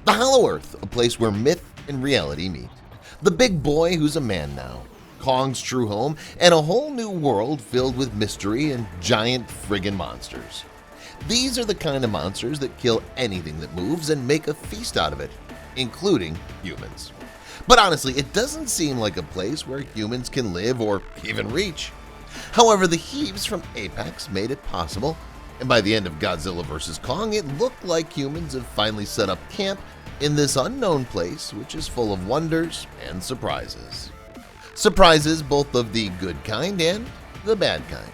The Hollow Earth, a place where myth and reality meet. The big boy who's a man now, Kong's true home, and a whole new world filled with mystery and giant friggin' monsters. These are the kind of monsters that kill anything that moves and make a feast out of it, including humans. But honestly, it doesn't seem like a place where humans can live or even reach. However, the HEAVs from Apex made it possible, and by the end of Godzilla vs. Kong, it looked like humans have finally set up camp in this unknown place which is full of wonders and surprises. Surprises both of the good kind and the bad kind.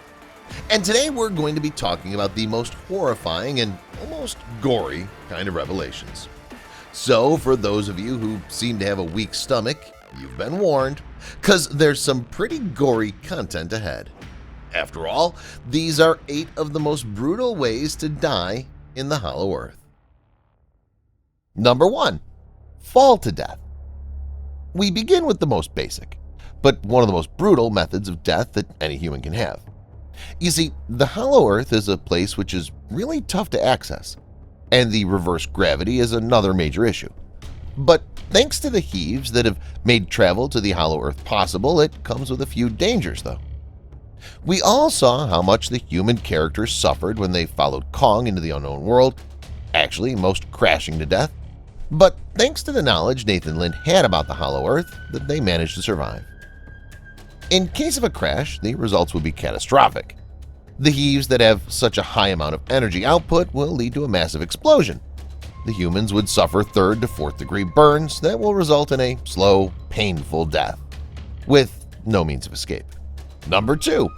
And today we're going to be talking about the most horrifying and almost gory kind of revelations. So for those of you who seem to have a weak stomach, you've been warned, because there's some pretty gory content ahead. After all, these are 8 of the most brutal ways to die in the Hollow Earth. Number 1. Fall to death. We begin with the most basic, but one of the most brutal methods of death that any human can have. You see, the Hollow Earth is a place which is really tough to access, and the reverse gravity is another major issue. But thanks to the HEAVs that have made travel to the Hollow Earth possible, it comes with a few dangers though. We all saw how much the human characters suffered when they followed Kong into the unknown world, actually most crashing to death. But thanks to the knowledge Nathan Lind had about the Hollow Earth, that they managed to survive. In case of a crash, the results would be catastrophic. The HEAVs that have such a high amount of energy output will lead to a massive explosion. The humans would suffer 3rd to 4th degree burns that will result in a slow, painful death, with no means of escape. Number 2.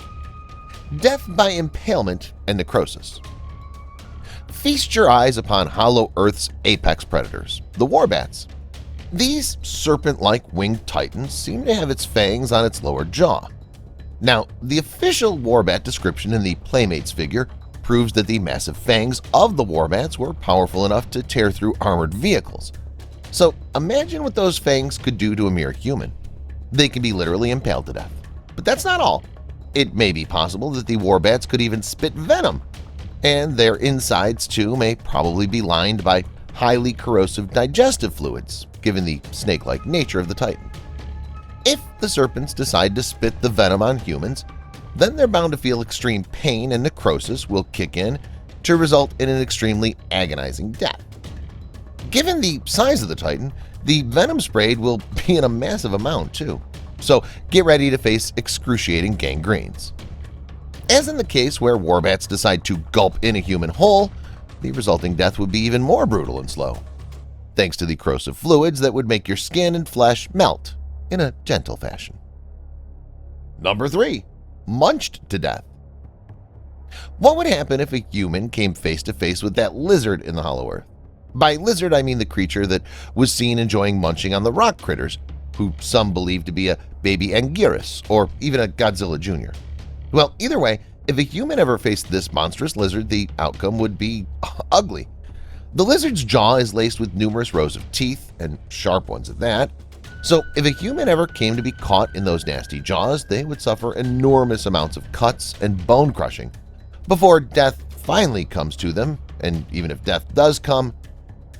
Death by impalement and necrosis. Feast your eyes upon Hollow Earth's apex predators, the warbats. These serpent-like winged titans seem to have its fangs on its lower jaw. Now, the official warbat description in the Playmates figure proves that the massive fangs of the warbats were powerful enough to tear through armored vehicles. So imagine what those fangs could do to a mere human. They can be literally impaled to death. But that's not all. It may be possible that the warbats could even spit venom, and their insides too may probably be lined by highly corrosive digestive fluids, given the snake-like nature of the titan. If the serpents decide to spit the venom on humans, then they're bound to feel extreme pain, and necrosis will kick in to result in an extremely agonizing death. Given the size of the titan, the venom sprayed will be in a massive amount too, so get ready to face excruciating gangrenes. As in the case where warbats decide to gulp in a human whole, the resulting death would be even more brutal and slow, thanks to the corrosive fluids that would make your skin and flesh melt in a gentle fashion. Number 3. Munched to death. What would happen if a human came face to face with that lizard in the Hollow Earth? By lizard, I mean the creature that was seen enjoying munching on the rock critters, who some believe to be a baby Anguirus or even a Godzilla Jr. Well, either way, if a human ever faced this monstrous lizard, the outcome would be ugly. The lizard's jaw is laced with numerous rows of teeth, and sharp ones at that. So if a human ever came to be caught in those nasty jaws, they would suffer enormous amounts of cuts and bone crushing before death finally comes to them, and even if death does come,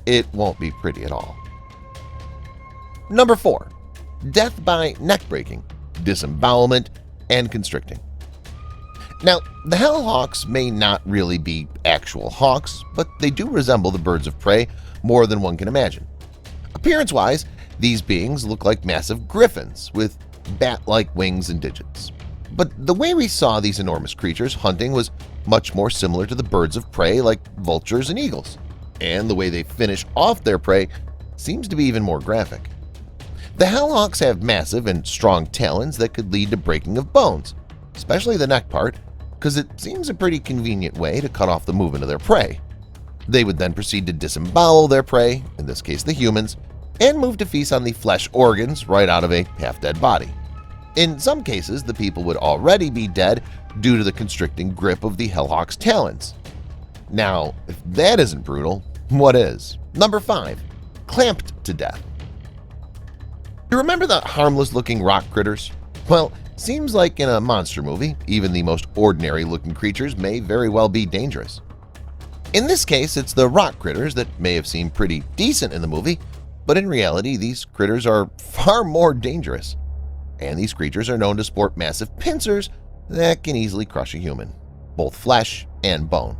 it won't be pretty at all. Number 4. Death by neck breaking, disembowelment, and constricting. Now, the hellhawks may not really be actual hawks, but they do resemble the birds of prey more than one can imagine. Appearance-wise, these beings look like massive griffins with bat-like wings and digits. But the way we saw these enormous creatures hunting was much more similar to the birds of prey like vultures and eagles, and the way they finish off their prey seems to be even more graphic. The hellhawks have massive and strong talons that could lead to breaking of bones, especially the neck part, because it seems a pretty convenient way to cut off the movement of their prey. They would then proceed to disembowel their prey, in this case the humans, and move to feast on the flesh organs right out of a half-dead body. In some cases, the people would already be dead due to the constricting grip of the hellhawk's talons. Now, if that isn't brutal, what is? Number 5. Clamped to death. You remember the harmless-looking rock critters? Well, seems like in a monster movie, even the most ordinary-looking creatures may very well be dangerous. In this case, it's the rock critters that may have seemed pretty decent in the movie, but in reality, these critters are far more dangerous. And these creatures are known to sport massive pincers that can easily crush a human, both flesh and bone.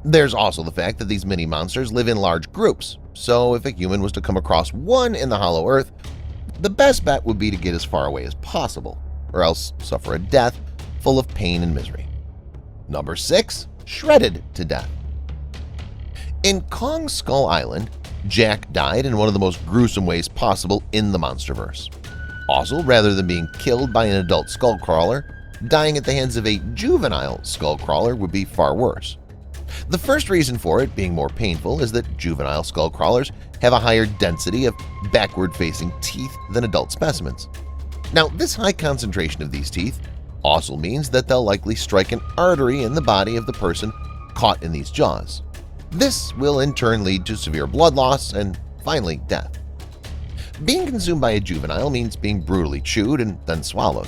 There's also the fact that these mini monsters live in large groups, so if a human was to come across one in the Hollow Earth, the best bet would be to get as far away as possible, or else suffer a death full of pain and misery. Number 6. Shredded to death. In Kong Skull Island, Jack died in one of the most gruesome ways possible in the Monsterverse. Also, rather than being killed by an adult skullcrawler, dying at the hands of a juvenile skullcrawler would be far worse. The first reason for it being more painful is that juvenile skullcrawlers have a higher density of backward-facing teeth than adult specimens. Now, this high concentration of these teeth also means that they'll likely strike an artery in the body of the person caught in these jaws. This will in turn lead to severe blood loss and, finally, death. Being consumed by a juvenile means being brutally chewed and then swallowed.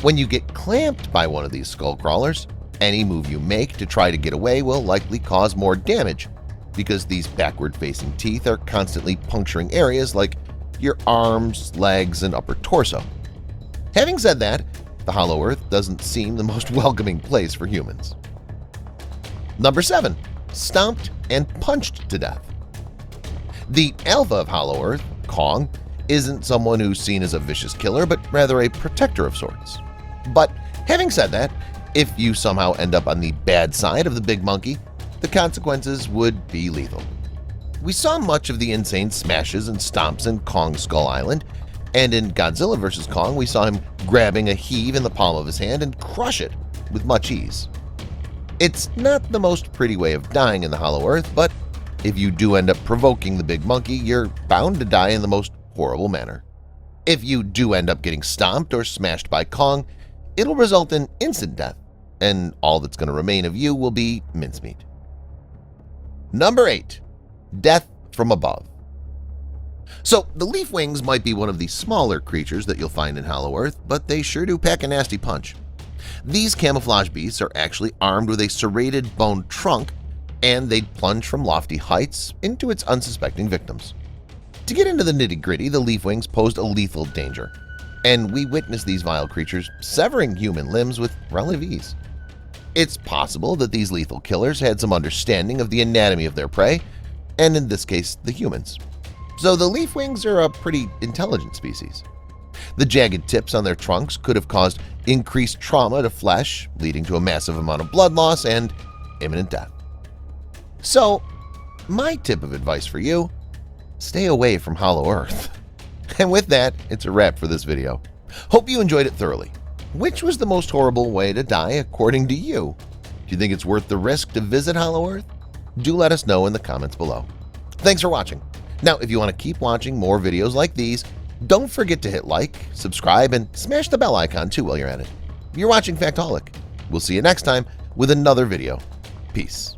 When you get clamped by one of these skullcrawlers, any move you make to try to get away will likely cause more damage because these backward-facing teeth are constantly puncturing areas like your arms, legs, and upper torso. Having said that, the Hollow Earth doesn't seem the most welcoming place for humans. Number 7. Stomped and punched to death. The alpha of Hollow Earth, Kong, isn't someone who's seen as a vicious killer, but rather a protector of sorts. But having said that, if you somehow end up on the bad side of the big monkey, the consequences would be lethal. We saw much of the insane smashes and stomps in Kong Skull Island, and in Godzilla vs. Kong we saw him grabbing a heave in the palm of his hand and crush it with much ease. It's not the most pretty way of dying in the Hollow Earth, but if you do end up provoking the big monkey, you're bound to die in the most horrible manner. If you do end up getting stomped or smashed by Kong, it'll result in instant death, and all that's going to remain of you will be mincemeat. Number 8. Death from above. So, the leaf wings might be one of the smaller creatures that you'll find in Hollow Earth, but they sure do pack a nasty punch. These camouflage beasts are actually armed with a serrated bone trunk, and they'd plunge from lofty heights into its unsuspecting victims. To get into the nitty-gritty, the leaf wings posed a lethal danger, and we witnessed these vile creatures severing human limbs with relative ease. It's possible that these lethal killers had some understanding of the anatomy of their prey, and in this case, the humans. So the leaf wings are a pretty intelligent species. The jagged tips on their trunks could have caused increased trauma to flesh, leading to a massive amount of blood loss and imminent death. So, my tip of advice for you: stay away from Hollow Earth. And with that, it's a wrap for this video. Hope you enjoyed it thoroughly. Which was the most horrible way to die according to you? Do you think it's worth the risk to visit Hollow Earth? Do let us know in the comments below. Thanks for watching. Now, if you want to keep watching more videos like these, don't forget to hit like, subscribe, and smash the bell icon too while you're at it. You're watching Factaholic. We'll see you next time with another video. Peace.